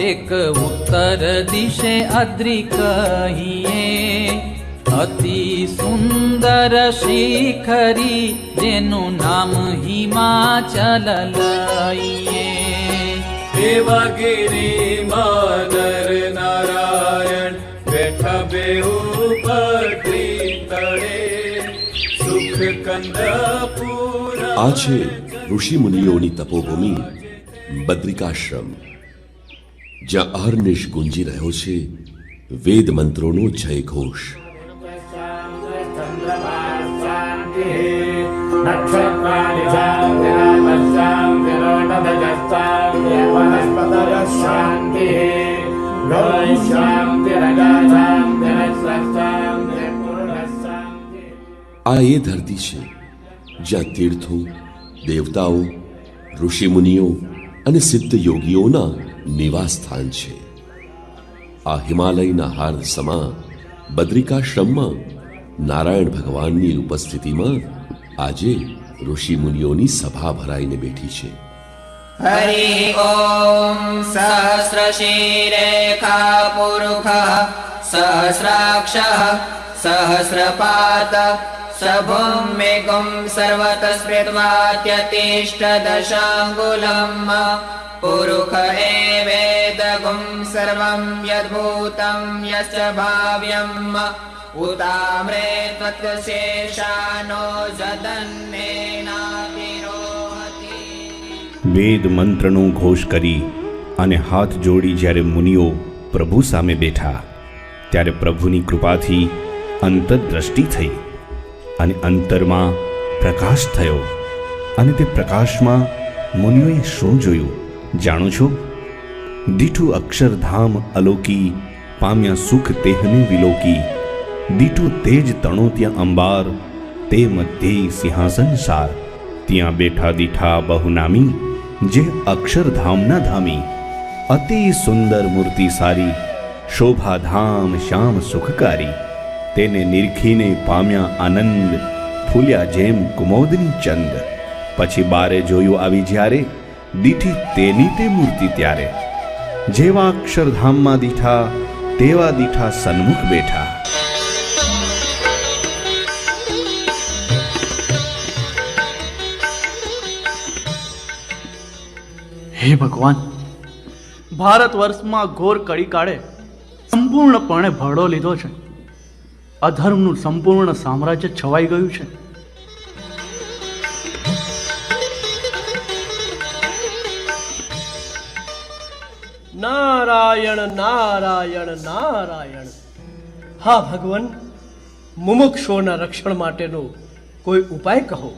એક ઉત્તર દિશે અદ્રી કહીએ, અતિ સુંદર શિખરી જેનું નામ હિમાચલ લઈએ. દેવગિરીમાં નર નારાયણ બેઠા બેહુ બદ્રી તળે, સુખ કંદ પૂરા. આ છે ઋષિ મુનિઓની તપોભૂમિ બદ્રિકાશ્રમ, જ્યાં અહર્નિશ ગુંજી રહ્યો છે વેદ મંત્રોનો જય ઘોષ. આ એ ધરતી છે જ્યાં તીર્થો, દેવતાઓ, ઋષિમુનિઓ અને સિદ્ધ યોગીઓના નિવાસ સ્થાન છે. આ હિમાલયના હાર્દ સમા બદ્રિકાશ્રમમાં નારાયણ ભગવાનની ઉપસ્થિતિમાં આજે ઋષિમુનિઓની સભા ભરાઈને બેઠી છે. હરિ ઓમ સહસ્રશીરેખા પુરુષ સહસ્રાક્ષ સહસ્રપાદ સભૂમિગું સર્વત સ્મૃત્વાત્યતિષ્ઠ દશાંગુલમ પુરુષ એવેદગું સર્વં યદ્ભૂतं યશ્ચ ભાવ્યં ઉતામ્રે ત્વત્શેષાનો જદન્નેનાતિરોહતિ. વેદ મંત્રનો ઘોષ કરી અને હાથ જોડી જ્યારે મુનિઓ પ્રભુ સામે બેઠા, ત્યારે પ્રભુની કૃપાથી અંતરદ્રષ્ટિ થઈ અને અંતરમાં પ્રકાશ થયો. અને તે પ્રકાશમાં મુનિઓએ શું જોયું જાણો છો? દીઠું અક્ષરધામ અલોકી, પામ્યા સુખ તેહને વિલોકી. દીઠું તેજ તણો ત્યાં અંબાર, તે મધ્યે સિંહાસન સાર. ત્યાં બેઠા દીઠા બહુનામી, જે અક્ષરધામના ધામી. અતિ સુંદર મૂર્તિ સારી, શોભાધામ શ્યામ સુખકારી. તેને નિરખીને પામ્યા આનંદ, ફૂલ્યા જેમ કુમોદની ચંદ. પછી બારે જોયું આવી જ્યારે, દીઠી તેની તે મૂર્તિ ત્યારે. જેવા અક્ષરધામમાં દીઠા, તેવા દીઠા સન્મુખ બેઠા. હે ભગવાન, ભારત વર્ષમાં ઘોર કળી કાળે સંપૂર્ણપણે ભરડો લીધો છે. અધર્મનું સંપૂર્ણ સામ્રાજ્ય છવાઈ ગયું છે. નારાયણ નારાયણ નારાયણ. હા ભગવાન, મુમુક્ષુઓના રક્ષણ માટેનો કોઈ ઉપાય કહો.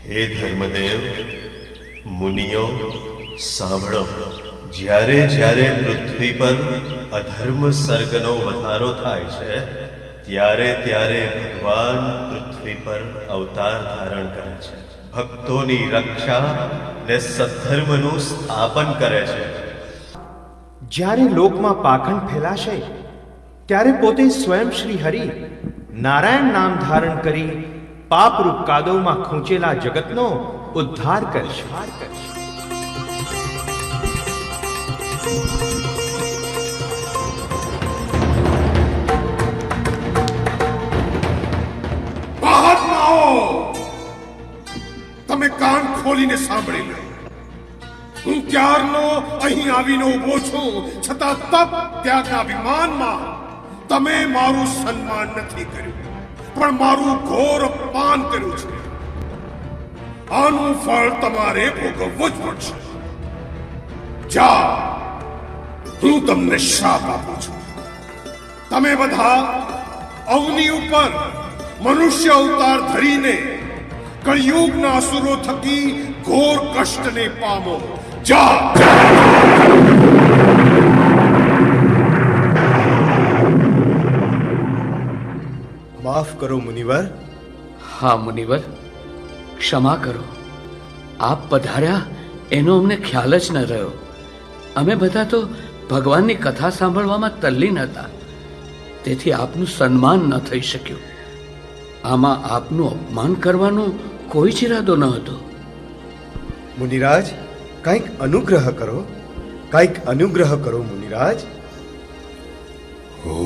હે ધર્મદેવ, મુનિઓ સાંભળો. જ્યારે જ્યારે પૃથ્વી પર અધર્મ સર્ગનો વધારો થાય છે, ત્યારે ત્યારે ભગવાન પૃથ્વી પર અવતાર ધારણ કરે છે. ભક્તોની રક્ષા ને સદ્ધર્મનું સ્થાપન કરે છે. જ્યારે લોકમાં પાખંડ ફેલાશે, ત્યારે પોતે સ્વયં શ્રી હરિ નારાયણ નામ ધારણ કરી પાપરૂપ કાદવમાં ખૂંચેલા જગતનો ઉદ્ધાર કરશે. તમે કાન ખોલીને સાંભળી લો. હું ક્યારનો અહીં આવીને ઉભો છું, છતાં તપ ત્યાગના અભિમાનમાં તમે મારું સન્માન નથી કર્યું, પણ મારું ઘોર અપમાન કર્યું છે. આનું ફળ તમારે ભોગવવું જ પડશે. જાઓ, હું તમને શ્રાપ આપું છું. તમે બધા અવની ઉપર મનુષ્ય અવતાર ધરીને કળિયુગના અસુરો થકી ઘોર કષ્ટને પામો. જાઓ. માફ કરો મુનિવર. હા મુનિવર, ક્ષમા કરો. આપ પધાર્યા એનો અમને ખ્યાલ જ ન રહ્યો. અમે બધા તો ભગવાનની કથા સાંભળવામાં તલ્લીન હતા, તેથી આપનું સન્માન ન થઈ શક્યું. આમાં આપનું અપમાન કરવાનો કોઈ જ ઈરાદો ન હતો. મુનિરાજ, કંઈક અનુગ્રહ કરો, કંઈક અનુગ્રહ કરો મુનિરાજ. હો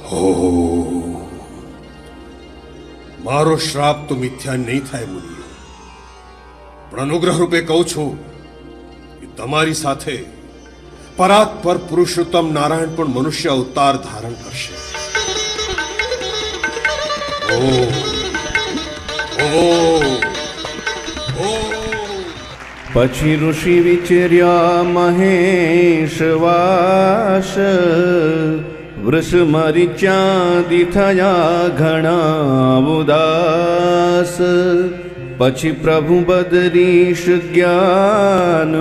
હો, મારો શ્રાપ તો મિથ્યા નહીં થાય મુનિ, પણ અનુગ્રહ રૂપે કહું છું કે તમારી સાથે પરાત્પર પુરુષોત્તમ નારાયણ પણ મનુષ્ય અવતાર ધારણ કરશે. ઓ ઓ ઓ. પછી ઋષિ વિચર્યા મહેશવાસ, વૃષ મરીચ્યાદિ થયા ઘણા ઉદાસ. પછી પ્રભુ બદરીશ જ્ઞાનવાન,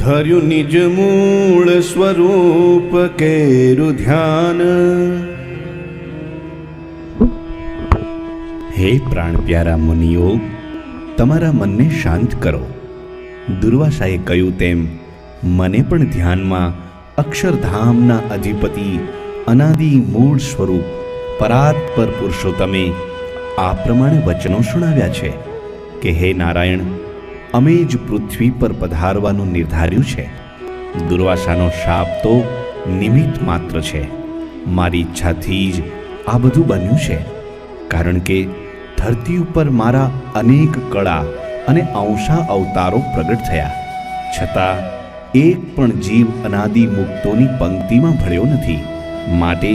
ધર્યું નિજ મૂળ સ્વરૂપ કેરું ધ્યાન. હે પ્રાણ પ્યારા મુનિઓ, તમારા મનને શાંત કરો. દુર્વાસાએ કહ્યું તેમ મને પણ ધ્યાનમાં અક્ષરધામના અધિપતિ અનાદિ મૂળ સ્વરૂપ પરાત્પર પુરુષોત્તમે આ પ્રમાણે વચનો સુણાવ્યા છે કે હે નારાયણ, અમે જ પૃથ્વી પર પધારવાનું નિર્ધાર્યું છે. દુર્વાસાનો શાપ તો નિમિત્ત માત્ર છે. મારી ઈચ્છાથી જ આ બધું બન્યું છે. કારણ કે ધરતી ઉપર મારા અનેક કળા અને અંશા અવતારો પ્રગટ થયા, છતાં એક પણ જીવ અનાદિ મુક્તોની પંક્તિમાં ભળ્યો નથી. માટે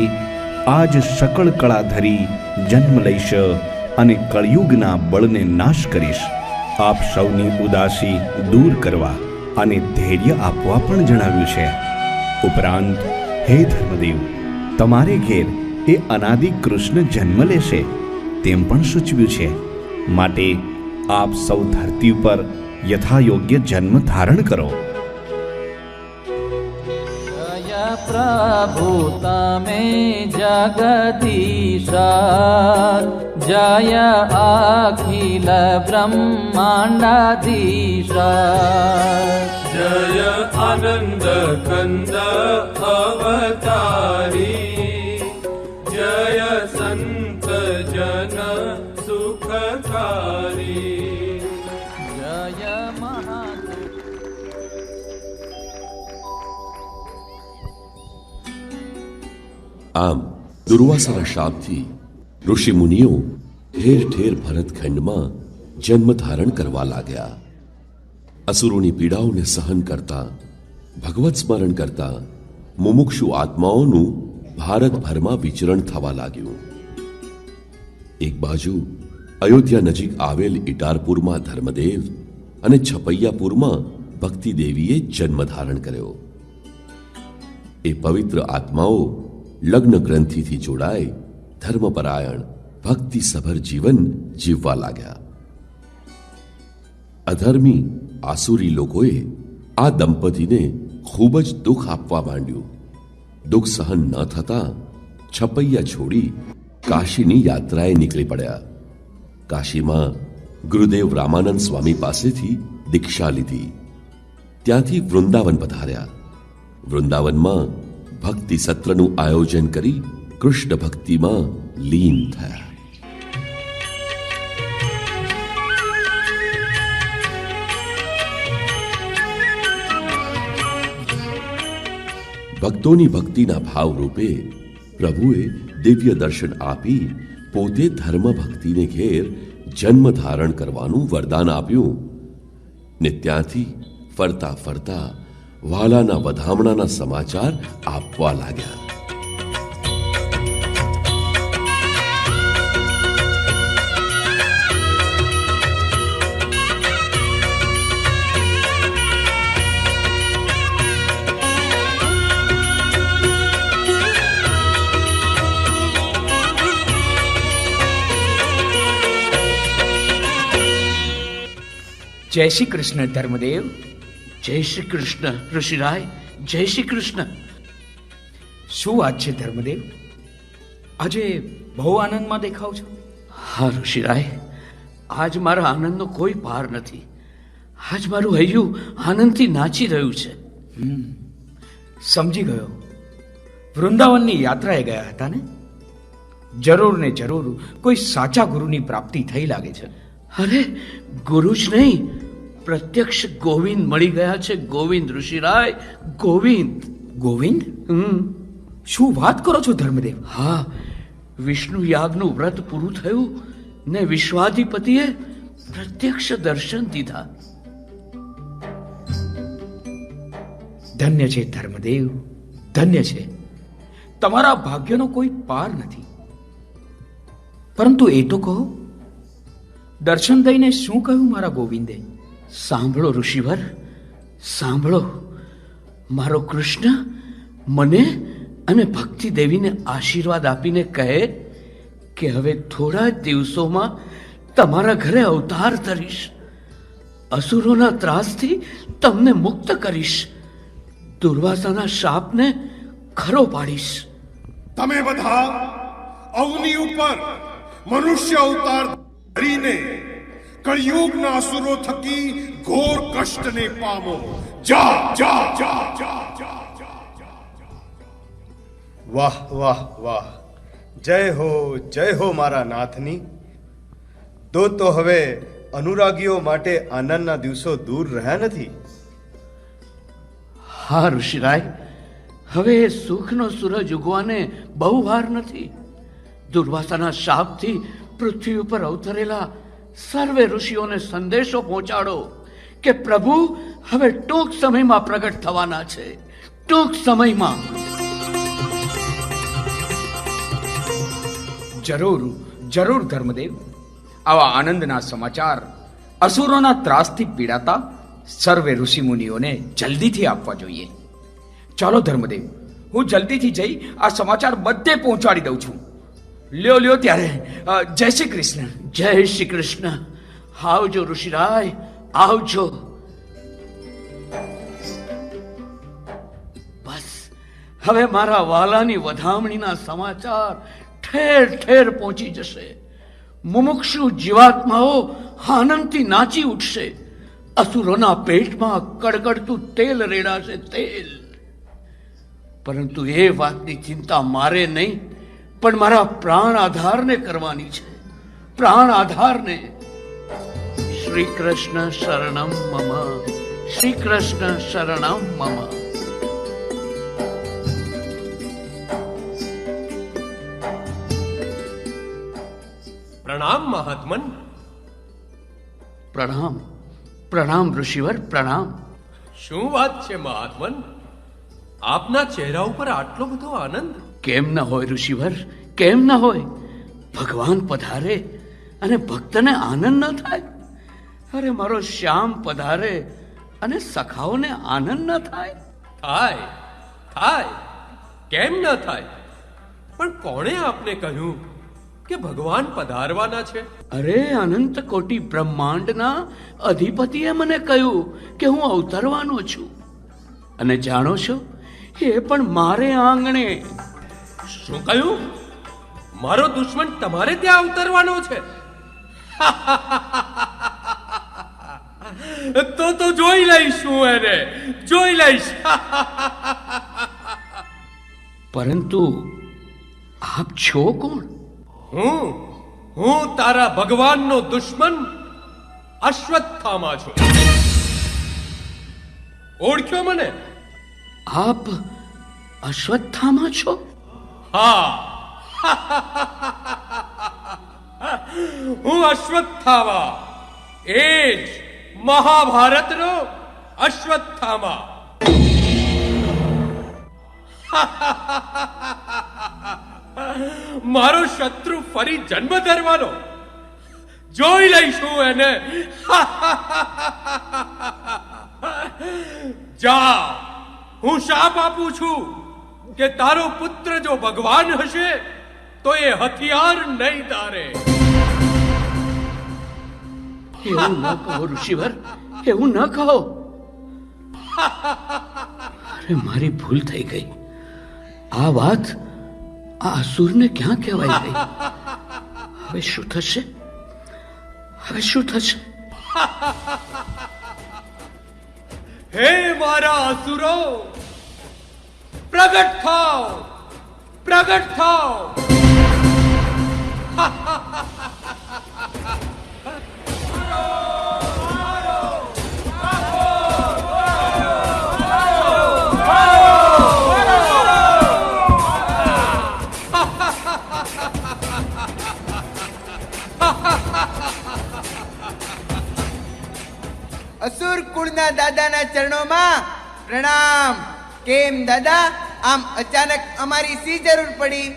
આજ સકળ કળા ધરી જન્મ લઈશ અને કળિયુગના બળને નાશ કરીશ. આપ સૌની ઉદાસી દૂર કરવા અને ધૈર્ય આપવા પણ જણાવ્યું છે. ઉપરાંત હે ધર્મદેવ, તમારે ઘેર એ અનાદિ કૃષ્ણ જન્મ લેશે તેમ પણ સૂચવ્યું છે. માટે આપ સૌ ધરતી પર યથાયોગ્ય જન્મ ધારણ કરો. જય પ્રભુ તમે જગદીશા, જય અખિલ બ્રહ્માંડાધીશા. જય આનંદ કંદ અવતારી, જય સંત જન સુખકારી. જય મહા આમ દુર્વાસાના શાપથી ઋષિ મુનિઓ ઠેર ઠેર ભરતખંડમાં જન્મ ધારણ કરવા લાગ્યા. અસુરોની પીડાઓને સહન કરતા, ભગવત સ્મરણ કરતા મુમુક્ષુ આત્માઓનું ભારતભરમાં વિચરણ થવા લાગ્યું. એક બાજુ અયોધ્યા નજીક આવેલ ઇટારપુરમાં ધર્મદેવ અને છપૈયાપુરમાં ભક્તિ દેવીએ જન્મ ધારણ કર્યો. એ પવિત્ર આત્માઓ લગ્ન ગ્રંથિથી જોડાય ધર્મપરાયણ ભક્તિસભર જીવન જીવવા લાગ્યા. અધર્મી આસુરી લોકોએ આ દંપતીને ખૂબ જ દુઃખ આપવા માંડ્યું. દુઃખ સહન ન થતા છપૈયા છોડી કાશીની યાત્રાએ નીકળી પડ્યા. કાશીમાં ગુરુદેવ રામાનંદ સ્વામી પાસેથી દીક્ષા લીધી. ત્યાંથી વૃંદાવન પધાર્યા. વૃંદાવનમાં ભક્તિ સત્રનું આયોજન કરી કૃષ્ણ ભક્તિમાં લીન થયા. ભક્તોની ભક્તિના ભાવ રૂપે પ્રભુએ દિવ્ય દર્શન આપી પોતે ધર્મ ભક્તિને ઘેર જન્મ ધારણ કરવાનું વરદાન આપ્યું ને ત્યાંથી ફરતા ફરતા વાલાના વધામણાના સમાચાર આપવા લાગ્યા. જય શ્રી કૃષ્ણ ધર્મદેવ. જય શ્રી કૃષ્ણ ઋષિરાય. જય શ્રી કૃષ્ણ. શું વાત છે ધર્મદેવ? આજે બહુ આનંદમાં દેખાવ છો. હા ઋષિરાય, આજ મારા આનંદનો કોઈ પાર નથી. આજ મારું હૈયું આનંદથી નાચી રહ્યું છે. સમજી ગયો. વૃંદાવનની યાત્રાએ ગયા હતા ને? જરૂર ને જરૂર કોઈ સાચા ગુરુની પ્રાપ્તિ થઈ લાગે છે. અરે ગુરુ જ નહીં, પ્રત્યક્ષ ગોવિંદ મળી ગયા છે. ગોવિંદ ઋષિરાય, ગોવિંદ. ગોવિંદ? શું વાત કરો છો ધર્મદેવ? હા, વિષ્ણુ યાગનું વ્રત પૂરું થયું ને વિશ્વાધિપતિએ પ્રત્યક્ષ દર્શન દીધા. ધન્ય છે ધર્મદેવ, ધન્ય છે. તમારા ભાગ્યનો કોઈ પાર નથી. પરંતુ એ તો કહો, દર્શન દઈને શું કહ્યું મારા ગોવિંદે? સાંભળો ઋષિવર, સાંભળો. મારો કૃષ્ણ મને અને ભક્તિ દેવીને આશીર્વાદ આપીને કહે કે હવે થોડા જ દિવસોમાં તમારા ઘરે અવતાર ધરીશ, અસુરોના ત્રાસથી તમને મુક્ત કરીશ, દુર્વાસાના શાપને ખરો પાડીશ. તમે બધા અવની ઉપર મનુષ્ય અવતાર ધરીને કળિયુગના અસુરો થકી ઘોર કષ્ટને પામો. જા જા જા જા જા. વાહ વાહ વાહ, જય હો મારા નાથની. તો હવે અનુરાગીઓ માટે આનંદના દિવસો દૂર રહ્યા નથી. હા ઋષિરાય, હવે સુખનો સૂરજ ઉગવાને બહુ વાર નથી. દુર્વાસાના શાપથી પૃથ્વી ઉપર અવતરેલા સર્વે ઋષિઓને સંદેશો પહોંચાડો કે પ્રભુ હવે ટૂંક સમયમાં પ્રગટ થવાના છે, ટૂંક સમયમાં. જરૂર જરૂર ધર્મદેવ, આવા આનંદના સમાચાર અસુરોના ત્રાસથી પીડાતા સર્વે ઋષિમુનિઓને જલ્દીથી આપવા જોઈએ. ચાલો ધર્મદેવ, હું જલ્દીથી જઈ આ સમાચાર બધે પહોંચાડી દઉં છું. લ્યો ત્યારે, જય શ્રી કૃષ્ણ. જય શ્રી કૃષ્ણ. આવજો ઋષિરાય, આવજો. બસ હવે મારા વાલાની વધામણીના સમાચાર ઠેર ઠેર પહોંચી જશે. મુમુક્ષુ જીવાત્માઓ આનંદથી નાચી ઉઠશે. અસુરોના પેટમાં કડકડતું તેલ રેડાશે, તેલ. પરંતુ એ વાતની ચિંતા મારે નહીં, પણ મારા પ્રાણ આધારને કરવાની છે, પ્રાણ આધારને. શ્રી કૃષ્ણ શરણમ મમ, શ્રી કૃષ્ણ શરણમ મમ. પ્રણામ મહાત્મન. પ્રણામ પ્રણામ ઋષિવર, પ્રણામ. શું વાત છે મહાત્મન, આપના ચહેરા ઉપર આટલો બધો આનંદ? કેમ ન હોય ઋષિવર, કેમ ન હોય? ભગવાન પધારે અને ભક્તને આનંદ ન થાય? અરે મારો શ્યામ પધારે અને સખાઓને આનંદ ન થાય? થાય થાય, કેમ ન થાય? પણ કોણે આપને કહ્યું કે ભગવાન પધારવાના છે? અરે અનંત કોટી બ્રહ્માંડના અધિપતિએ મને કહ્યું કે હું અવતરવાનો છું. અને જાણો છો, એ પણ મારે આંગણે. શું કહ્યું? મારો દુશ્મન તમારે ત્યાં અવતરવાનો છે? તો જોઈ લઈશ, હું એને જોઈ લઈશ. પરંતુ આપ છો કોણ? હું તારા ભગવાનનો દુશ્મન અશ્વત્થામા છું. ઓળખ્યો મને? આપ અશ્વત્થામા છો? હા, હું અશ્વત્થામા, એ જ મહાભારતનો અશ્વત્થામા. મારો શત્રુ ફરી જન્મ ધરવાનો. જોઈ લઈશું એને. જા, હું શાપ આપું છું કે તારો પુત્ર જો ભગવાન હશે તો એ હથિયાર નહીં તારે. એવું ન કહો ઋષિવર, એવું ન કહો. અરે મારી ભૂલ થઈ ગઈ. આ વાત આ અસુરને ક્યાં કહેવાય ગઈ? હવે શું થશે? હવે શું થશે? હે મારા અસુરો, પ્રગટ થાઓ, પ્રગટ થાઓ. અસુર કુળના દાદાના ચરણોમાં પ્રણામ. કેમ દાદા, આમ અચાનક અમારી શી જરૂર પડી?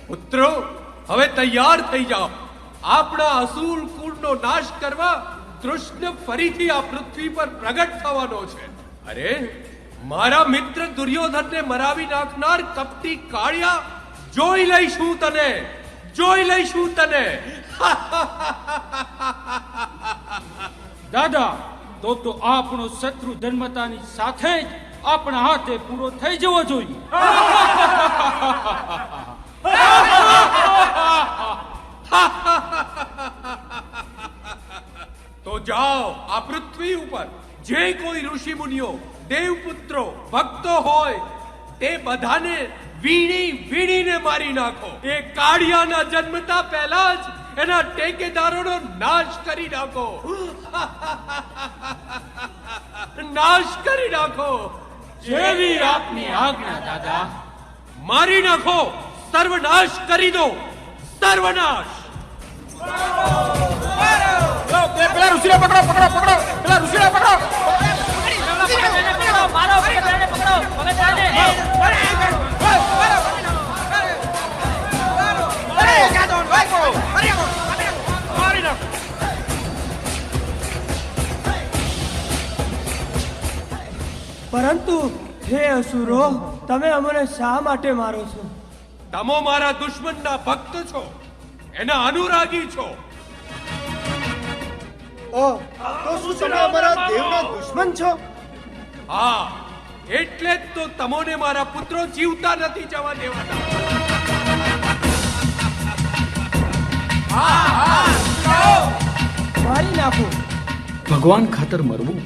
પુત્રો, હવે તૈયાર થઈ જાઓ. આપણા અસુર કુળનો નાશ કરવા કૃષ્ણ ફરીથી આ પૃથ્વી પર પ્રગટ થવાનો છે. અરે, મારા મિત્ર દુર્યોધનને મરાવી નાખનાર કપટી કાળિયા, જોઈ લઈશું તને, જોઈ લઈશું તને. દાદા, તો આપણો શત્રુ ધર્મતાની સાથે જ આપણા હાથે પૂરો થઈ જવો જોઈએ. તો જાઓ, આ પૃથ્વી ઉપર જે કોઈ ઋષિ મુનિઓ, દેવપુત્રો, ભક્તો હોય તે બધાને વીણી વીણીને મારી નાખો. એ કાળિયાના જન્મતા પહેલા જ એના ટેકેદારોનો નાશ કરી નાખો. નાશ કરી નાખો. જેવી આપની આજ્ઞા દાદા. મારી નાખો, સર્વનાશ કરી દો, સર્વનાશ. પેલા ઋષિને પકડો, પકડો, પકડો, પેલા ઋષિને પકડો. પરંતુ હે અસુરો, તમે અમને શા માટે મારો છો? તમો મારા દુશ્મનના ભક્ત છો, એના અનુરાગી છો. તો શું તમે અમારા દેવના દુશ્મન છો? હા, એટલે જ તો તમોને મારા પુત્રો જીવતા નથી જવા દેવાના. મારી નાખો. ભગવાન ખાતર મરવું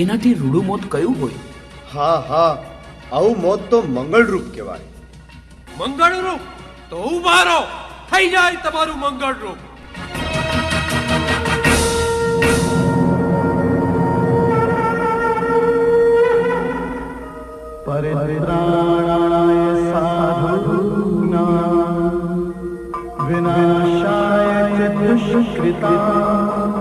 એનાથી રૂડું મોત કયું હોય? હા હા, આવું મોત તો મંગળરૂપ કહેવાય. મંગળરૂપ? તો ઉભા રહો, થઈ જાય તમારું મંગળરૂપ. પરિત્રાણાય સાધૂનાં વિનાશાય દુષ્કૃતાં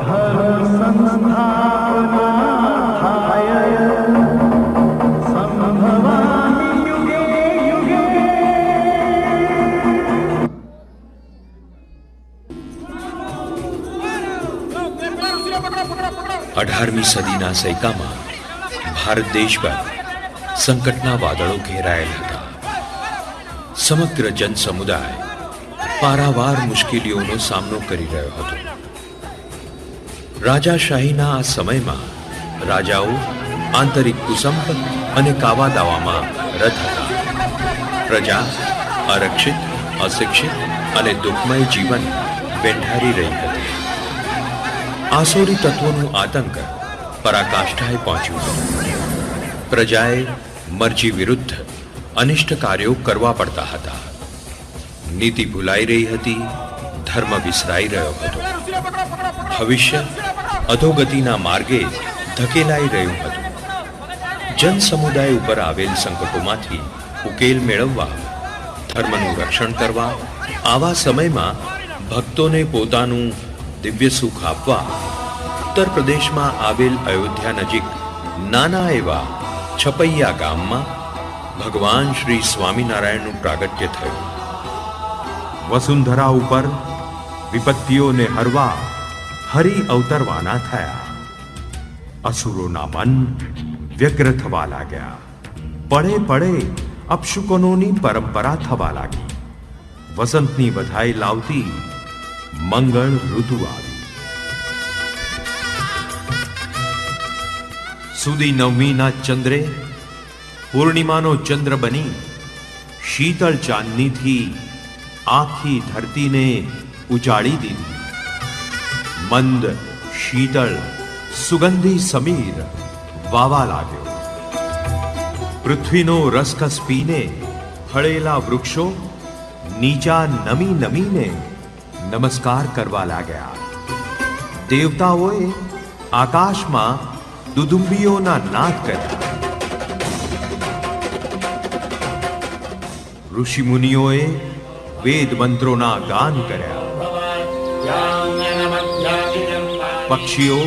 ધર્મ સંસ્થાપનાર્થાય સંભવામિ યુગે યુગે. 18મી સદીના સૈકામાં ભારત દેશ પર સંકટના વાદળો ઘેરાયેલ હતા. સમગ્ર જન સમુદાય પારાવાર મુશ્કેલીઓનો સામનો કરી રહ્યો હતો. રાજાશાહીના આ સમયમાં રાજાઓ આંતરિક કુસંપ અને કાવાદાવામાં રત હતા. પ્રજા અરક્ષિત, અશિક્ષિત અને દુઃખમય જીવન વેંઢારી રહી હતી. આસુરી તત્વોનું આતંક પરાકાષ્ઠાએ પહોંચ્યું હતું. પ્રજાએ મરજી વિરુદ્ધ અનિષ્ટ કાર્યો કરવા પડતા હતા. નીતિ ભૂલાઈ રહી હતી, ધર્મ વિસરાઈ રહ્યો હતો. ભવિષ્ય અધોગતિના માર્ગે ધકેલાઈ રહ્યું હતું. જન સમુદાય ઉપર આવેલ સંકટોમાંથી ઉકેલ મેળવવા, ધર્મનું રક્ષણ કરવા, આવા સમયમાં ભક્તોને પોતાનું દિવ્ય સુખ આપવા ઉત્તર પ્રદેશમાં આવેલ અયોધ્યા નજીક નાના એવા છપૈયા ગામમાં ભગવાન શ્રી સ્વામિનારાયણનું પ્રાગટ્ય થયું. વસુંધરા ઉપર વિપત્તિઓને હરવા હરિ અવતરવાના થયા. અસુરોના મન વ્યગ્ર થવા લાગ્યા. પળે પળે અપશુકનોની પરંપરા થવા લાગી. વસંતની વધાઈ લાવતી મંગળ ઋતુ આવી. સુદી નવમીના ચંદ્રે પૂર્ણિમાનો ચંદ્ર બની શીતળ ચાંદનીથી આખી ધરતીને ઉજાડી દીધી. મંદ શીતળ સુગંધી સમીર વાવા લાગ્યો. પૃથ્વીનો રસકસ પીને ફળેલા વૃક્ષો નીચા નમી નમીને નમસ્કાર કરવા લાગ્યા. દેવતાઓએ આકાશમાં દુદુંબીઓના નાદ કર્યા. ઋષિમુનિઓએ વેદ મંત્રોના ગાન કર્યા. પક્ષીઓ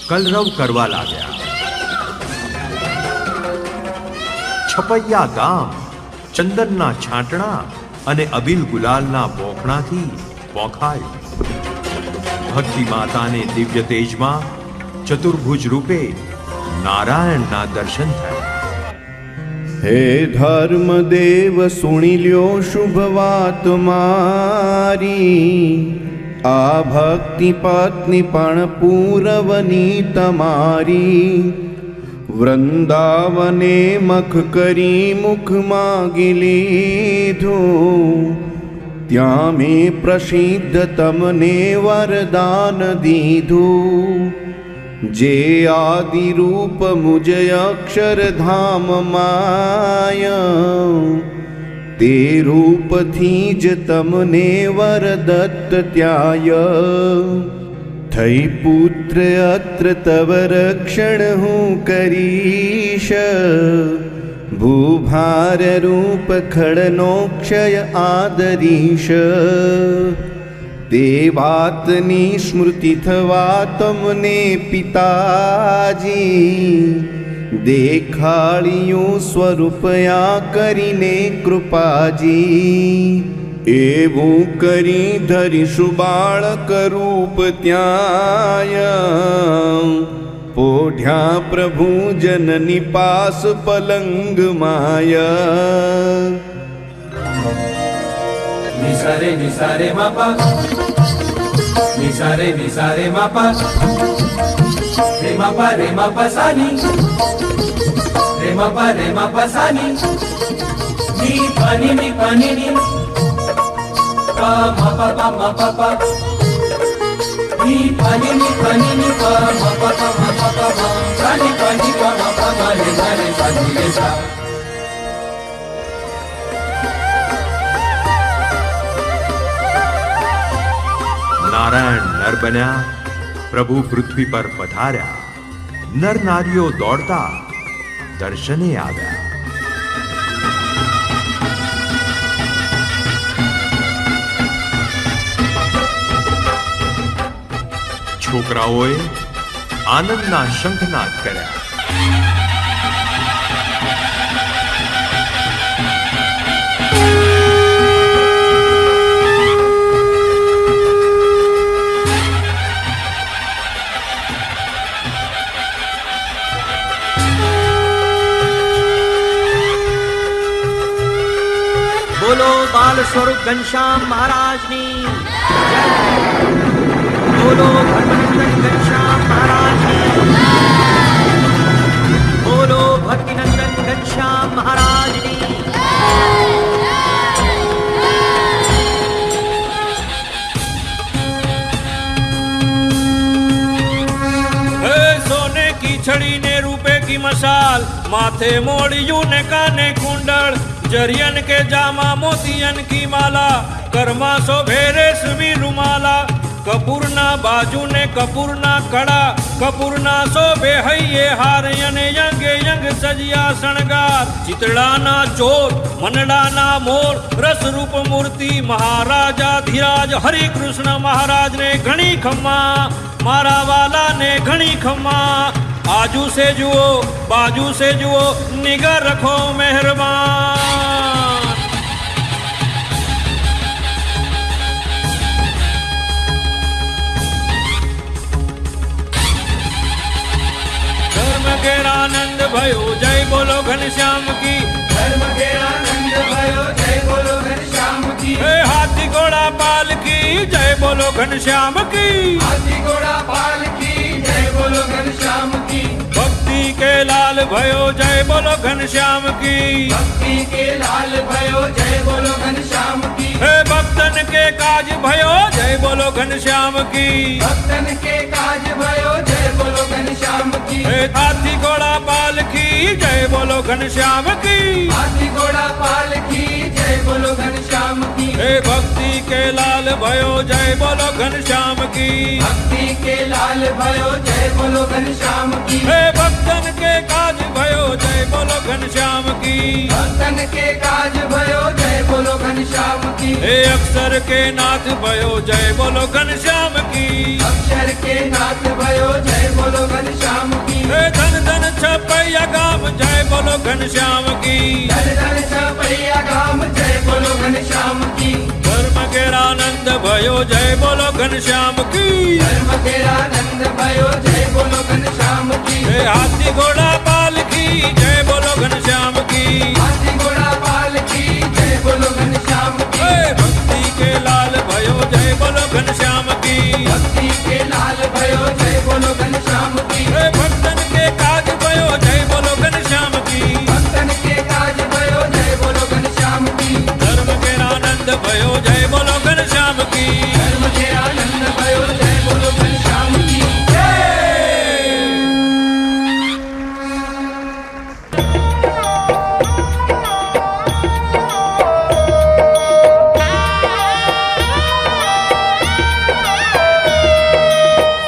કલરવ કરવા લાગ્યા. છપૈયા ગામ ચંદનના છાંટણા અને અબીલ ગુલાલના બોખણાથી બોખાયું. ભક્તિ માતાને દિવ્ય તેજમાં ચતુર્ભુજ રૂપે નારાયણના દર્શન થયા. હે ધર્મદેવ સુણી લ્યો શુભ વાત મારી, આ ભક્તિ પત્ની પણ પૂરવની તમારી. વૃંદાવને મખ કરી મુખ માગી લીધું, ત્યાં મેં પ્રસિદ્ધ તમને વરદાન દીધું. જે આદિ રૂપ મુજ અક્ષરધામ માય, તે રૂપથી જ તમને વરદત્ત ત્યાય. થઈ પુત્ર અત્ર તવ રક્ષણ હું કરીશ, ભૂભાર રૂપ ખડનો ક્ષય આદરીશ. તે વાતની સ્મૃતિ થવા તમને પિતાજી, દેખાડ્યું સ્વરૂપ આ કરીને કૃપાજી. એવું કરી ધરીશું બાળક રૂપ ત્યાય, પોઢ્યા પ્રભુ જનની પાસ પલંગ માય. નિસારે નિસારે માપા, નિસારે નિસારે માપા, રે માપા સાની, રે માપા સાની, ની પાની ની, પા માપા પા, ની પાની ની પા માપા પા, સાની પાની પા માપા મારે મારે સાની રે સા. નારાયણ નર બન્યા, પ્રભુ પૃથ્વી પર પધાર્યા. નર નારીઓ દોડતા દર્શને આવ્યા. છોકરાઓએ આનંદના શંખનાદ કર્યા. બોલો બાલ સ્વરૂપ ઘનશ્યામ મહારાજની જય. બોલો ધર્મનંદન ઘનશ્યામ મહારાજની, બોલો ભક્તિનંદન ઘનશ્યામ મહારાજની. हे सोने की छड़ी ने रूपे की मशाल, माथे मोड़ियों ने काने कुंडल, जरियन के जामा मोतियन की माला, कर्मा सो भेरे सुबी रुमाला. कपूरना बाजू ने कपूरना कड़ा, कपूरना सो बेहैये हार यने यंगे यंग सजिया शणगार. चितड़ाना चोर मनडाना मोर, रस रूप मूर्ति महाराजा धीराज. हरि कृष्ण महाराज ने घणी खम्मा, मारा वाला ने घणी खम्मा. आजू से जुओ बाजू से जुओ, निगाह रखो मेहरबान. धर्म के आनंद भयो जय बोलो घनश्याम की, धर्म के आनंद भयो जय बोलो घनश्याम की. हाथी घोड़ा पाल की जय बोलो घनश्याम की, हाथी घोड़ा पाल की जय बोलो घनश्याम की. भक्ति के लाल भयो जय बोलो घनश्याम की, भक्ति के लाल भयो जय बोलो घनश्याम की. भक्तन के काज भयो जय बोलो घनश्याम की, भक्तन के काज भयो जय बोलो घनश्याम की. हाथी घोड़ा पाल की जय बोलो घनश्याम की। हाथी घोड़ा पालकी जय बोलो घनश्याम की। हे भक्ति के लाल भयो जय बोलो घनश्याम की। भक्ति के लाल भयो जय बोलो घनश्याम की। हे भक्तन के काज भयो जय बोलो घनश्याम की। भक्तन के काज भयो जय बोलो घनश्याम की। हे अक्षर के नाथ भयो जय बोलो घनश्याम की। अक्षर के नाथ भयो जय बोलो घनश्याम की। हे धन धन छपैया गाम जय बोलो घनश्याम की। धन धन छपैया गाम जय बोलो घनश्याम की। धर्म के आनंद भयो जय बोलो घनश्याम की। धर्म के आनंद भयो जय बोलो घनश्याम की। हे हाथी घोड़ा पालकी जय बोलो घनश्याम की। हाथी घोड़ा पालकी जय बोलो घनश्याम की। हे भक्ति के लाल भयो जय बोलो घनश्याम की। भक्ति के लाल भयो जय बोलो घनश्याम की। हे भक्तन के काज भयो जय बोलो घनश्याम की। भक्तन के काज भयो जय बोलो घनश्याम की। धर्म के आनंद भयो जय बोलो घनश्याम की। धर्म के आनंद भयो जय बोलो घनश्याम की।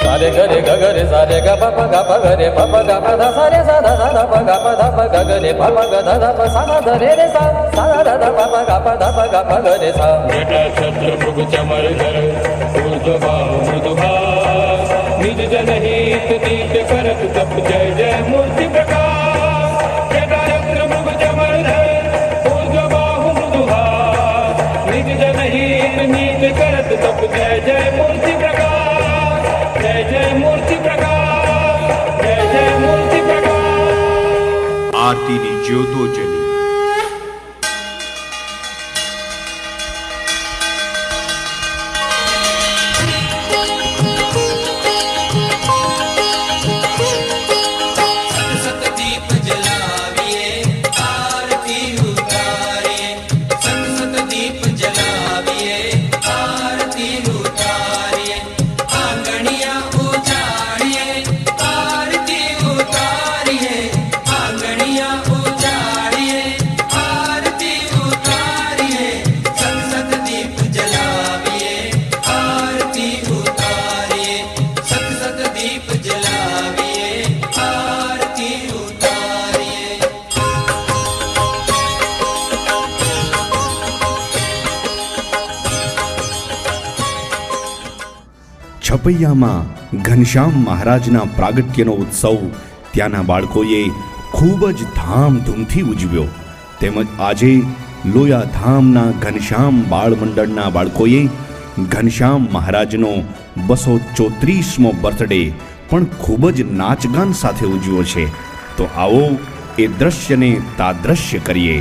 सारे गरे गगरे सारे ग प ग प गरे प प ग प ध सा रे सा ध ध ध प ग प ध प ग गरे प प ग ध ध प सा ध ध रे सा सा ध ध प प ग प ध प ग प ग रे सा। जटा छत्र मृग चमर धर ऊर्ध्वबाहु मृदुभास निज जनहित दीप करत तप जय जय मूर्ति प्रकाश। जटा छत्र मृग चमर धर ऊर्ध्वबाहु मृदुभास निज जनहित नीत करत तप जय जय मूर्ति प्रकाश। जय जय मूर्ति प्रकाश। जय जय मूर्ति प्रकाश। આરતીની જ્યોતો જલી. सत दीप जलाविए आरती उतारिए। सत दीप जलाविए आरती उतारिए। आंगनिया उजाड़िए आरती उतारिए। आंगनिया उजाड़िए आरती उतारिए। सत दीप जलाविए आरती उतारिए। सत दीप जलाविए आरती उतारिए। છપૈયામાં ઘનશ્યામ મહારાજના પ્રાગટ્યનો ઉત્સવ ત્યાંના બાળકોએ ખૂબ જ ધામધૂમથી ઉજવ્યો. તેમજ આજે લોયાધામના ઘનશ્યામ બાળ મંડળના બાળકોએ ઘનશ્યામ મહારાજનો 234મો બર્થડે પણ ખૂબ જ નાચગાન સાથે ઉજવ્યો છે. તો આવો એ દ્રશ્યને તાદ્રશ્ય કરીએ.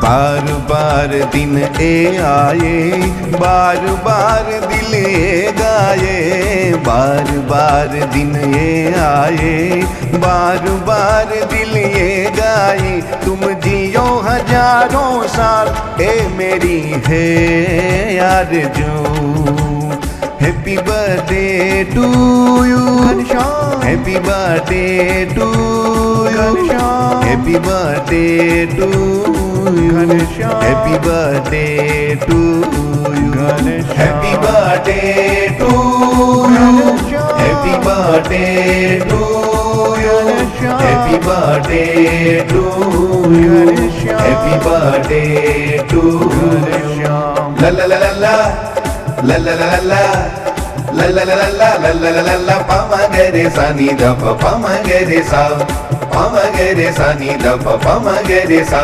बार बार दिन ए आए, बार बार दिल ए गाए, बार बार दिन ए आए, बार बार दिल ए गाए। तुम जियो हजारों साल ए मेरी है आरज़ू। Happy birthday to you, happy birthday to you, happy birthday to you, happy birthday to you, happy birthday to you, happy birthday to you, happy birthday to you, happy birthday to you. ला ला ला ला ला ला ला ला ला ला ला ला ला ला ला ला ला पा मा गे रे सा नी ध प पा मा गे रे सा, पा मा गे रे सा नी ध प पा मा गे रे सा।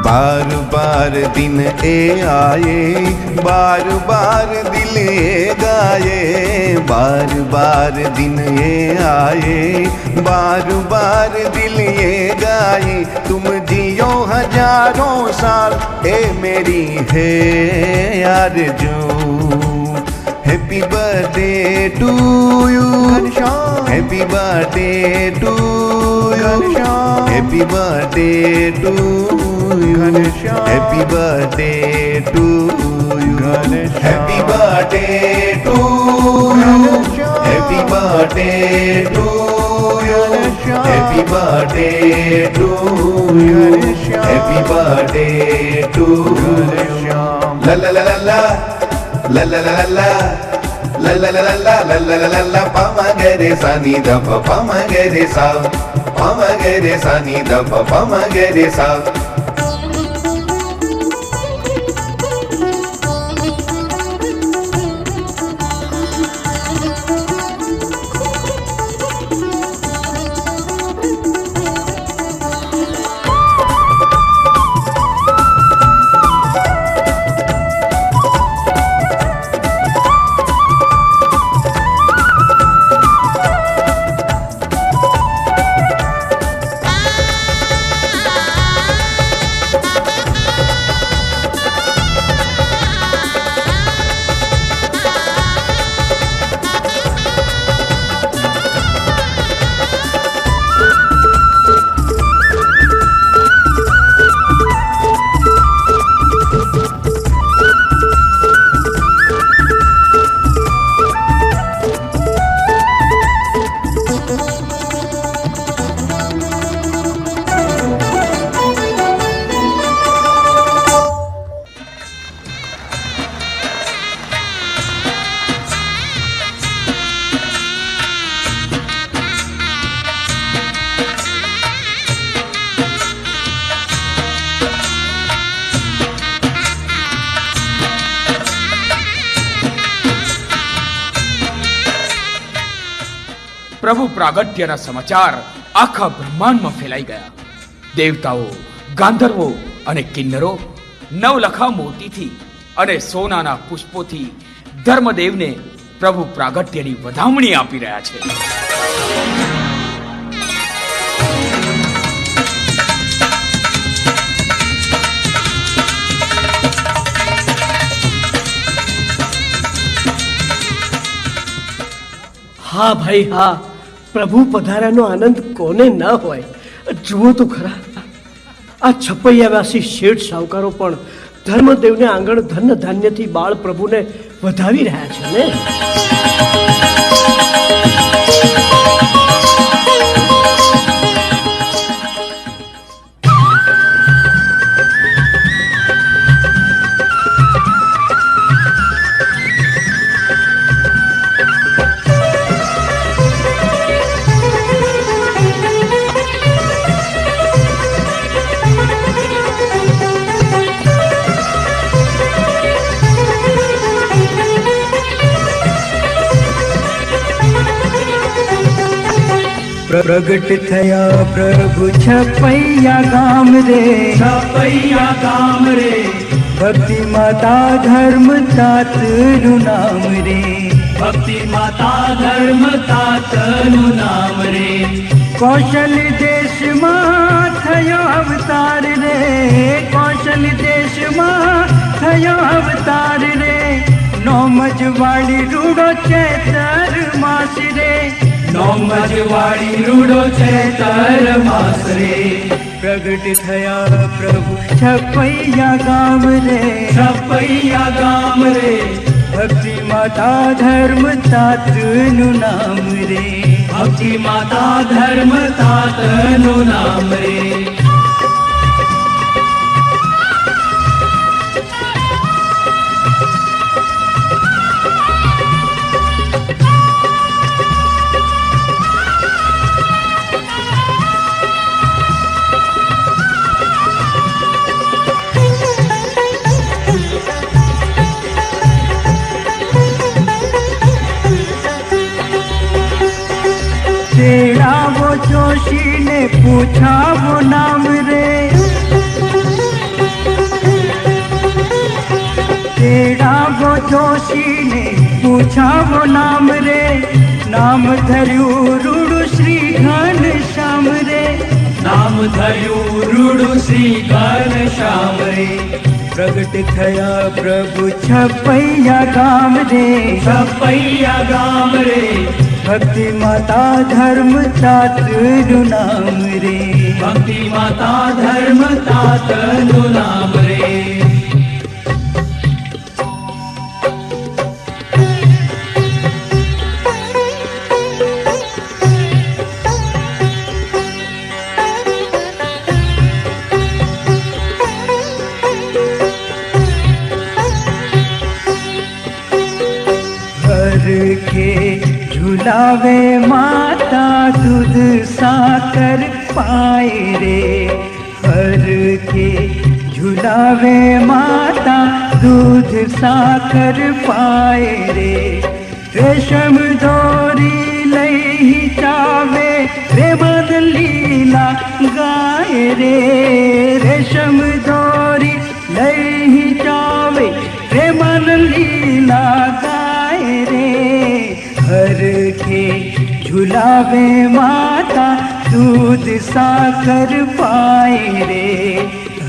बार बार दिन ए आए, बार बार दिल ए गाए, बार बार दिन ए आए, बार बार दिल ए गाए। तुम जियो हजारों साल ए मेरी है आरज़ू। Happy birthday to you, happy birthday to you, happy birthday to you, happy birthday to you, happy birthday to you, happy birthday to you, happy birthday to you, happy birthday to you. ला ला ला ला ला ला ला ला ला ला ला ला ला ला ला ला ला पा मा गे रे सा नी ध प पा मा गे रे सा, पा मा गे रे सा नी ध प पा मा गे रे सा। પ્રભુ પ્રાગટ્યના સમાચાર આખા બ્રહ્માંડમાં ફેલાઈ ગયા. દેવતાઓ, ગાંધર્વો અને કિન્નરો નવલખા મોતીથી અને સોનાના પુષ્પોથી ધર્મદેવને પ્રભુ પ્રાગટ્યની વધામણી આપી રહ્યા છે. હા ભાઈ હા, પ્રભુ પધાર્યાનો આનંદ કોને ન હોય. જુઓ તો ખરા, આ છપૈયાવાસી શેઠ સાવકારો પણ ધર્મદેવને આંગણ ધન ધાન્યથી બાળ પ્રભુને વધાવી રહ્યા છે ને. प्रगट थया प्रभु छपैया गाम रे, छपैया गाम रे, भक्ति माता धर्म तातनु नाम रे, भक्ति माता धर्म तातनु नाम रे। कौशल देश में थयो अवतार रे, कौशल देश में थयो अवतार रे, नौमजवाड़ी रूड़ो चैतर मास रे, नौमजवाड़ी रूड़ो चैतर मास रे। प्रगट थया प्रभु छपैया गाम रे, छपैया गाम रे, भक्ति माता धर्म तातनु नाम रे, भक्ति माता धर्म तातनु नाम रे। तेरा वो जोशी ने पूछा वो नाम रे, छेड़ा वो जोशी ने पूछा वो नाम रे, नाम धर्यू रूड़ू श्री घन श्याम रे, नाम धर्यू रूड़ू श्री घन श्याम रे। प्रगट थया प्रभु छपैया गाम रे, छपैया गाम रे, भक्ति माता धर्म तातनु नाम रे, भक्ति माता धर्म तातनु नाम रे। झुलावे माता दूध साकर पाए रे, हर के झुलावे माता दूध साकर पाए रे। रेशम डोरी लई चावे रे मन लीला गाए रे, रेशम डोरी लई चावे रे मन लीला गाए रे। हर के झुलावे माता दूध साकर पाए रे,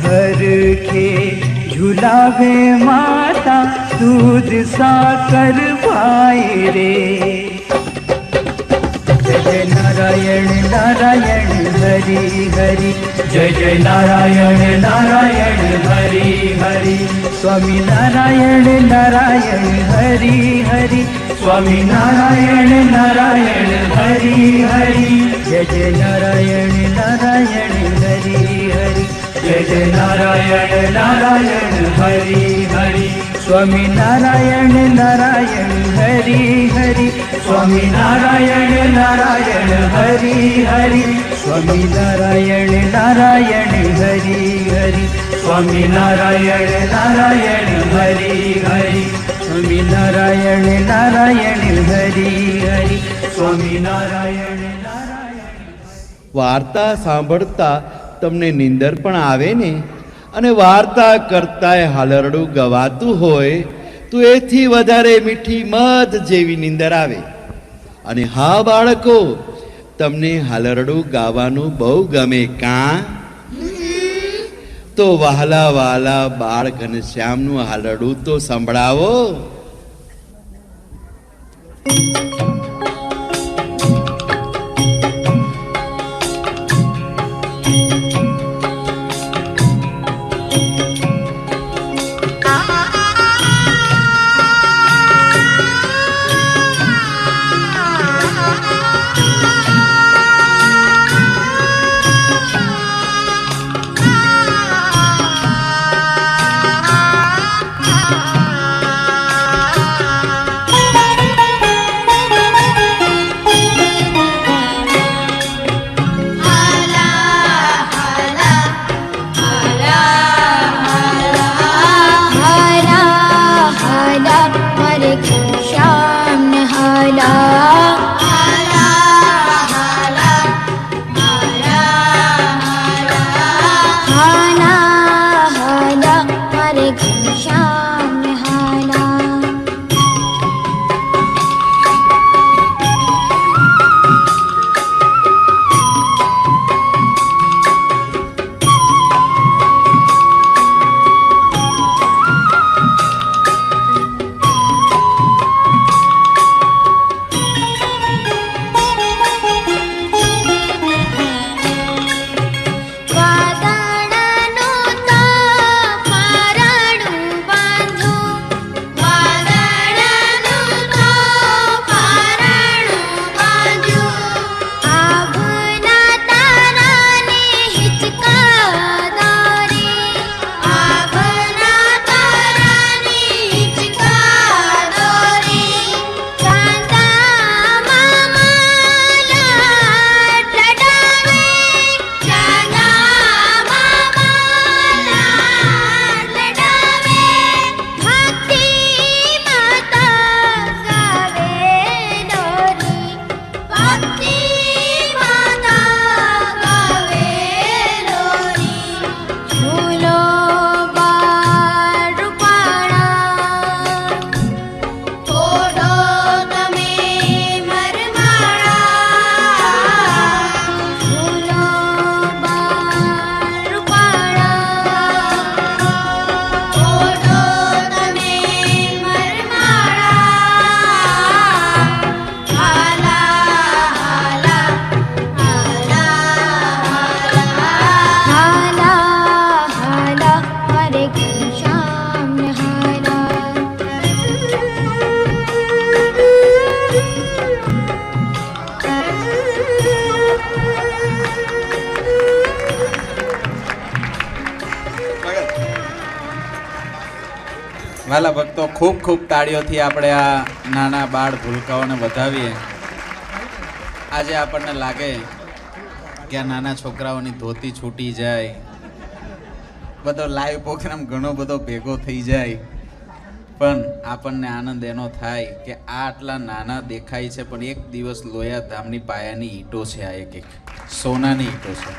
हर के झुलावे माता दूध साकर पाए रे। जय जय नारायण नारायण हरि हरि, जय जय नारायण नारायण हरि हरि, स्वामी नारायण नारायण हरि हरि, स्वामी नारायण नारायण हरि हरि, जय जय नारायण नारायण हरि हरि, जय जय नारायण नारायण हरि हरि, स्वामी नारायण नारायण हरि हरि, स्वामी नारायण नारायण हरि हरि, स्वामी नारायण नारायण हरि हरि, स्वामी नारायण नारायण हरि हरि, स्वामी नारायण नारायण हरि हरि, स्वामी नारायण વાર્તા સાંભળતા તમને નિંદર પણ આવે ને, અને વાર્તા કરતાંય હાલરડું ગવાતું હોય તો એથી વધારે મીઠી મધ જેવી નિંદર આવે. અને હા બાળકો, તમને હાલરડું ગાવાનું બહુ ગમે કાં? તો વહાલા વહાલા બાળ ઘનશ્યામનું હાલરડું તો સંભળાવો. વાલા ભક્તો, ખૂબ ખૂબ તાળીઓથી આપણે આ નાના બાળ ભૂલકાઓને વધાવીએ. આજે આપણને લાગે કે આ નાના છોકરાઓની ધોતી છૂટી જાય, બધો લાઈવ પ્રોગ્રામ ઘણો બધો ભેગો થઈ જાય, પણ આપણને આનંદ એનો થાય કે આ આટલા નાના દેખાય છે પણ એક દિવસ લોયા ધામની પાયાની ઈંટો છે. આ એક સોનાની ઈંટો છે.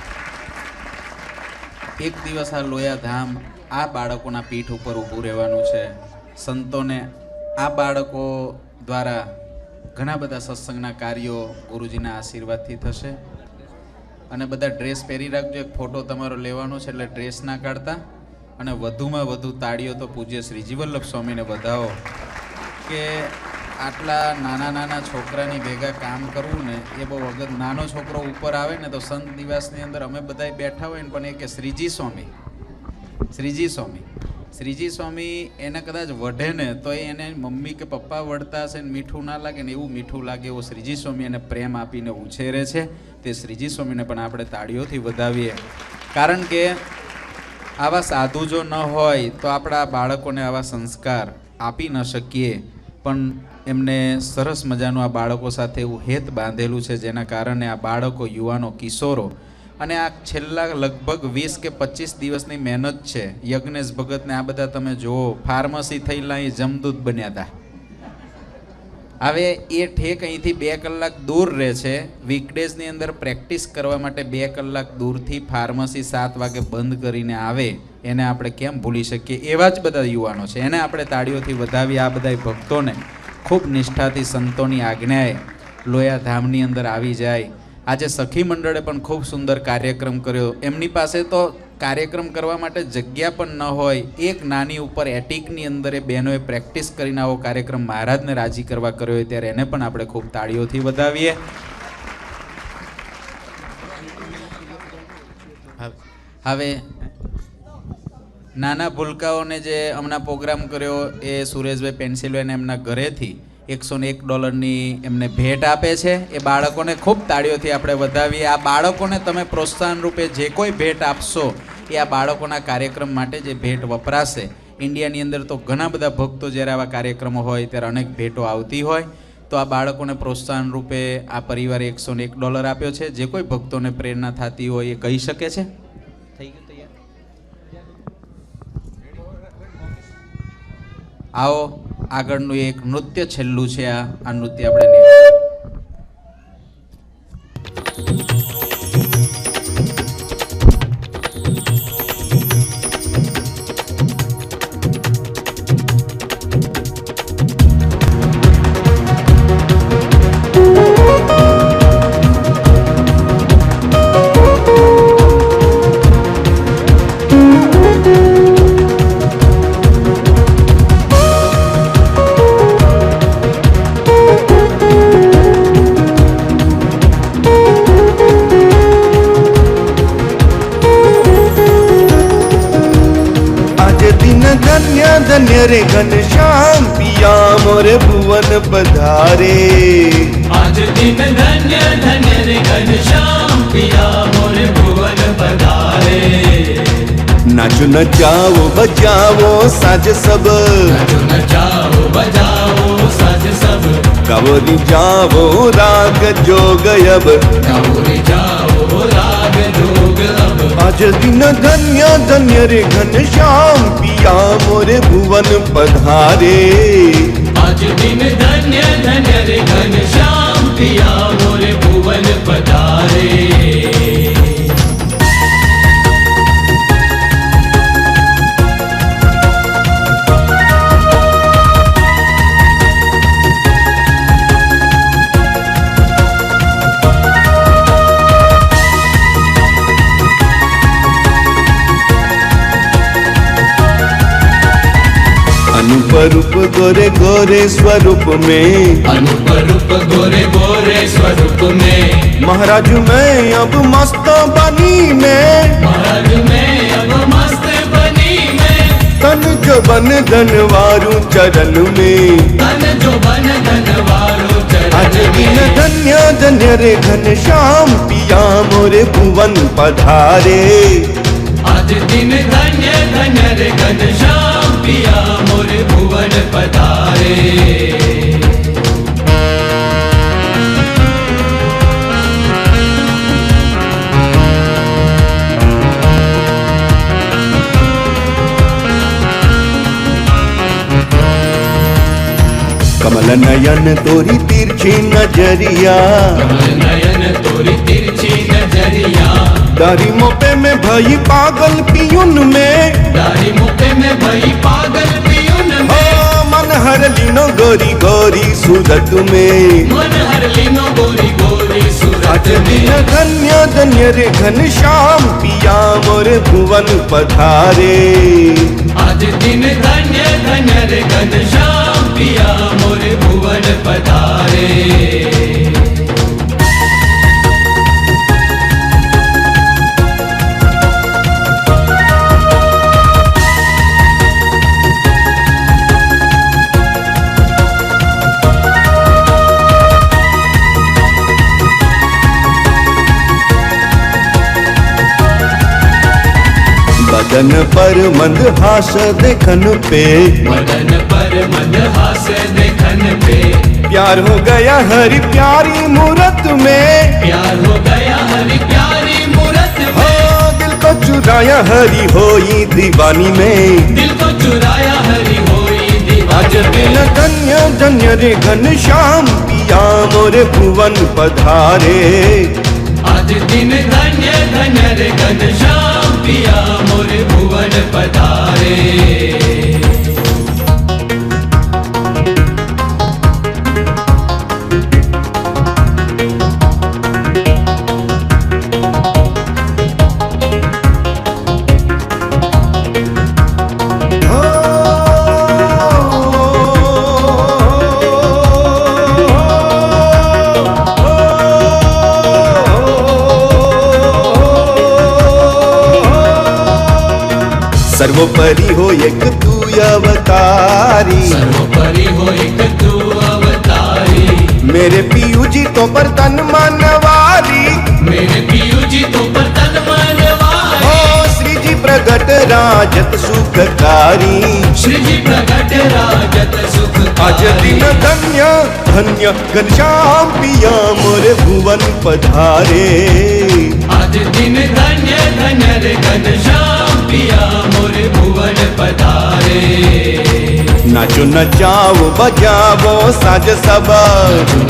એક દિવસ આ લોયા ધામ આ બાળકોના પીઠ ઉપર ઊભું રહેવાનું છે. સંતોને આ બાળકો દ્વારા ઘણા બધા સત્સંગના કાર્યો ગુરુજીના આશીર્વાદથી થશે. અને બધા ડ્રેસ પહેરી રાખજો. એક ફોટો તમારો લેવાનો છે એટલે ડ્રેસ ના કાઢતા. અને વધુમાં વધુ તાળીઓ તો પૂજ્ય શ્રીજી વલ્લભ સ્વામીને વધાવો કે આટલા નાના નાના છોકરાની ભેગા કામ કરવું ને એ બહુ અગત્ય. નાનો છોકરો ઉપર આવે ને તો સંત દિવસની અંદર અમે બધા બેઠા હોય ને પણ એ કે શ્રીજી સ્વામી, શ્રીજી સ્વામી, શ્રીજી સ્વામી એને કદાચ વઢે ને તો એને મમ્મી કે પપ્પા વઢતા હશે ને મીઠું ના લાગે ને એવું મીઠું લાગે એવો શ્રીજી સ્વામી એને પ્રેમ આપીને ઉછેરે છે. તે શ્રીજી સ્વામીને પણ આપણે તાળીઓથી વધાવીએ. કારણ કે આવા સાધુ જો ન હોય તો આપણા બાળકોને આવા સંસ્કાર આપી ન શકીએ. પણ એમને સરસ મજાનું આ બાળકો સાથે એવું હેત બાંધેલું છે જેના કારણે આ બાળકો, યુવાનો, કિશોરો અને આ છેલ્લા લગભગ 20 કે 25 દિવસની મહેનત છે. યજ્ઞેશ ભગતને આ બધા તમે જુઓ, ફાર્મસી થયેલા એ જમદૂત બન્યા હતા. હવે એ ઠેક અહીંથી 2 કલાક દૂર રહે છે. વીકડેઝની અંદર પ્રેક્ટિસ કરવા માટે 2 કલાક દૂરથી ફાર્મસી 7 વાગે બંધ કરીને આવે. એને આપણે કેમ ભૂલી શકીએ? એવા જ બધા યુવાનો છે, એને આપણે તાળીઓથી વધાવી. આ બધા ભક્તોને ખૂબ નિષ્ઠાથી સંતોની આજ્ઞાએ લોયા ધામની અંદર આવી જાય. આજે સખી મંડળે પણ ખૂબ સુંદર કાર્યક્રમ કર્યો. એમની પાસે તો કાર્યક્રમ કરવા માટે જગ્યા પણ ન હોય. એક નાની ઉપર એટિકની અંદર એ બહેનોએ પ્રેક્ટિસ કરીને આવો કાર્યક્રમ મહારાજને રાજી કરવા કર્યો હોય ત્યારે એને પણ આપણે ખૂબ તાળીઓથી વધાવીએ. હવે નાના ભૂલકાઓને જે હમણાં પ્રોગ્રામ કર્યો એ સુરેશભાઈ પેન્સિલવેન એમના ઘરેથી $101 એમને ભેટ આપે છે. એ બાળકોને ખૂબ તાળીઓથી આપણે વધાવીએ. આ બાળકોને તમે પ્રોત્સાહન રૂપે જે કોઈ ભેટ આપશો એ આ બાળકોના કાર્યક્રમ માટે જે ભેટ વપરાશે. ઇન્ડિયાની અંદર તો ઘણા બધા ભક્તો જ્યારે આવા કાર્યક્રમો હોય ત્યારે અનેક ભેટો આવતી હોય. તો આ બાળકોને પ્રોત્સાહન રૂપે આ પરિવારે $101 આપ્યો છે. જે કોઈ ભક્તોને પ્રેરણા થતી હોય એ કહી શકે છે. થઈ ગયું તૈયાર? આવો આગળનું એક નૃત્ય છેલ્લું છે. આ નૃત્ય આપણે धन्य रे घनश्याम पिया मोरे भुवन पधारे. आज दिन धन्य धन्य रे घनश्याम पिया मोरे भुवन पधारे. नाचो नचाओ बजाओ साज सब, नाचो नचाओ बजाओ साज सब. गावरी जाओ राग जोग अब, गावरी जाओ राग जोग अब. आज दिन धन्य धन्य रे घनश्याम पिया मोरे भुवन पधारे. आज दिन धन्य धन्य रे घनश्याम पिया मोरे भुवन पधारे. अनुपरूप गोरे गोरे स्वरूप में, अनुपरूप गोरे गोरे स्वरूप में. महाराज मैं अब मस्त बनी में, महाराज मैं अब मस्त बनी में. तन जो बन धनवारू चरण में, तन जो बन धनवारू चरण. आज दिन धन्य धन्य रे घनश्याम पिया मोरे भुवन पधारे. आज दिन धन्य धन्य रे घनश्याम पिया मोर भुवन पधारे। कमल नयन तोरी तिरछी नजरिया, कमल नयन तोरी तिरछी नजरिया, दारी मोपे में भई पागल पियुन में, दारी मोपे में भई पागल पियुन में, मन हर लीनो गोरी गोरी सूरत में, मन हर लीनो गोरी गोरी सूरत में। धन्य धन्य रे घन श्याम पिया मोर भुवन पधारे। आज दिन धन्य धन्य रे घन श्याम पिया मोर भुवन पधारे। बदन पर मंदहास देखन पे, बदन पर मंदहास देखन पे, प्यार हो गया हरि प्यारी मूरत में, प्यार हो गया हरि प्यारी मूरत में, दिल को चुराया हरि होई दीवानी में, दिल को चुराया हरि होई दीवानी। आज दिन धन्य धन्य रे घन श्याम पिया मोरे भुवन पधारे। आज दिन धन्य धन्य रे घन श्याम पिया मोर भुवन पधारे। सर्वोपरि हो एक तू अवतारी, सर्वोपरि हो एक तू अवतारी, मेरे पियू जी तो पर तन मनवारी, मेरे पियू जी तो पर तन मनवारी, हो श्री जी प्रगट राजत सुखकारी, श्री जी प्रगट राजत सुखकारी। आज दिन धन्य धन्य घनश्याम पिया मोरे भुवन पधारे। आज दिन धन्य धन्य रे घनश्याम पिया मोर भुवन पधारे। नाचो नचाओ बजाओ साज सब,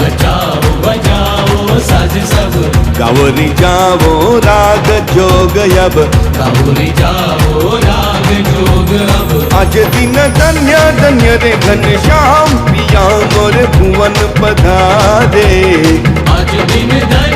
नचाओ बजाओ साज सब, गावरी जाओ राग जोग अब, गावरी जाओ राग जोग अब। आज दिन धन्य धन्य रे घनश्याम पिया मोर भुवन पधारे। आज दिन धन्य